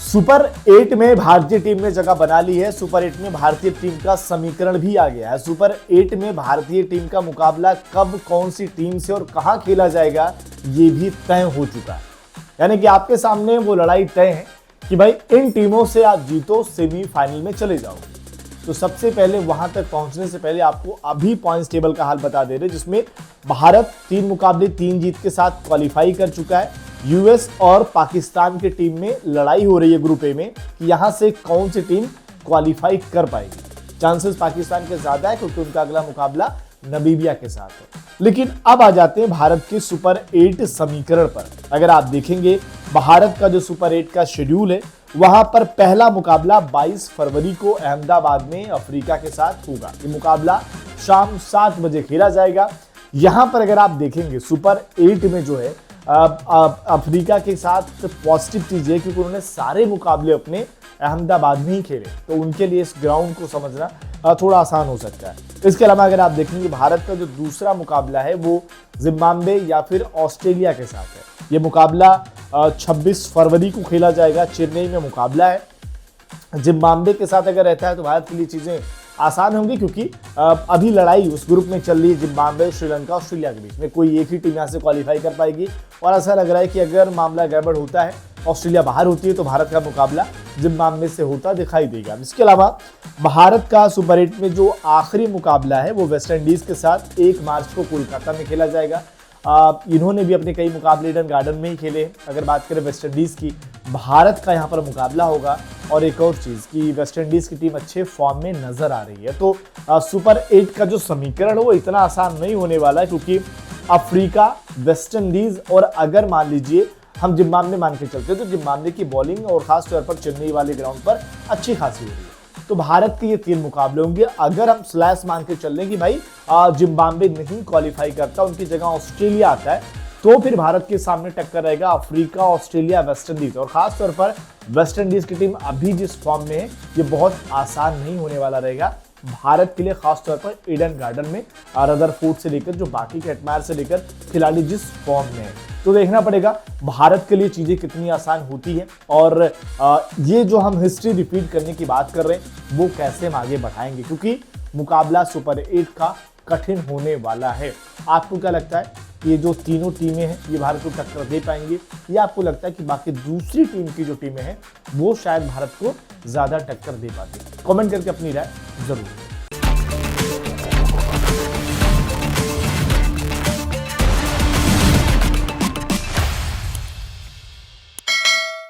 Super 8 में भारतीय team ने जगह बना ली है। सुपर 8 में भारतीय टीम का समीकरण भी आ गया है। सुपर 8 में भारतीय टीम का मुकाबला कब कौन सी टीम से और कहां खेला जाएगा ये भी तय हो चुका है। यानी कि आपके सामने वो लड़ाई तय है कि भाई इन टीमों से आप जीतो सेमीफाइनल में चले जाओ। तो सबसे पहले वहां तक पहुंचने से पहले आपको अभी पॉइंट्स टेबल का हाल बता दे रहे, जिसमें भारत 3 मुकाबले 3 जीत के साथ क्वालिफाई कर चुका है। यूएस और पाकिस्तान की टीम में लड़ाई हो रही है ग्रुप ए में कि यहां से कौन सी टीम क्वालिफाई कर पाएगी। चांसेस पाकिस्तान के ज्यादा है क्योंकि उनका अगला मुकाबला नमीबिया के साथ है। लेकिन अब आ जाते हैं भारत के सुपर 8 समीकरण पर। अगर आप देखेंगे भारत का जो सुपर 8 का शेड्यूल है, वहां पर पहला मुकाबला 22 फरवरी को अहमदाबाद में अफ्रीका के साथ होगा। ये मुकाबला शाम 7 बजे खेला जाएगा। यहां पर अगर आप देखेंगे सुपर 8 में जो है अफ्रीका के साथ पॉजिटिव चीज है क्योंकि उन्होंने सारे मुकाबले अपने अहमदाबाद में ही खेले, तो उनके लिए इस ग्राउंड को समझना थोड़ा आसान हो सकता है। इसके अलावा अगर आप देखेंगे भारत का जो दूसरा मुकाबला है वो जिम्बाब्वे या फिर ऑस्ट्रेलिया के साथ है। ये मुकाबला 26 फरवरी को खेला जाएगा। चेन्नई में मुकाबला है। जिम्बाब्वे के साथ अगर रहता है तो भारत के लिए चीजें आसान होंगी क्योंकि अभी लड़ाई उस ग्रुप में चल रही है जिम्बाब्वे, श्रीलंका, ऑस्ट्रेलिया के बीच में। कोई एक ही टीम यहाँ से क्वालिफाई कर पाएगी और ऐसा लग रहा है कि अगर मामला गड़बड़ होता है, ऑस्ट्रेलिया बाहर होती है, तो भारत का मुकाबला जिम्बाब्वे से होता दिखाई देगा। इसके अलावा भारत का सुपर 8 में जो आखिरी मुकाबला है वो वेस्ट इंडीज के साथ 1 मार्च को कोलकाता में खेला जाएगा। इन्होंने भी अपने कई मुकाबले ईडन गार्डन में ही खेले। अगर बात करें वेस्ट इंडीज की, भारत का यहाँ पर मुकाबला होगा। और एक और चीज कि वेस्ट इंडीज की टीम अच्छे फॉर्म में नजर आ रही है। तो सुपर 8 का जो समीकरण है वो इतना आसान नहीं होने वाला है क्योंकि अफ्रीका, वेस्ट इंडीज और अगर मान लीजिए हम जिम्बाब्वे मान के चलते हैं तो जिम्बाब्वे की बॉलिंग और खास तौर पर चेन्नई वाले ग्राउंड पर अच्छी खासी हो रही है। तो भारत के ये 3 मुकाबले होंगे। अगर हम स्लैश मान के चल लें कि भाई जिम्बाब्वे नहीं क्वालिफाई करता, उनकी जगह ऑस्ट्रेलिया आता है, तो फिर भारत के सामने टक्कर रहेगा अफ्रीका, ऑस्ट्रेलिया, वेस्ट इंडीज। और खास तौर पर वेस्ट इंडीज की टीम अभी जिस फॉर्म में है ये बहुत आसान नहीं होने वाला रहेगा भारत के लिए, खास तौर पर ईडन गार्डन में रदरफोर्ड से लेकर जो बाकी के एटमायर से लेकर खिलाड़ी जिस फॉर्म में है। तो देखना पड़ेगा भारत के लिए चीजें कितनी आसान होती है और ये जो हम हिस्ट्री रिपीट करने की बात कर रहे हैं वो कैसे हम आगे बढ़ाएंगे, क्योंकि मुकाबला सुपर 8 का कठिन होने वाला है। आपको क्या लगता है ये जो तीनों टीमें हैं ये भारत को टक्कर दे पाएंगे, या आपको लगता है कि बाकी दूसरी टीम की जो टीमें हैं वो शायद भारत को ज्यादा टक्कर दे पाती है? कमेंट करके अपनी राय जरूर।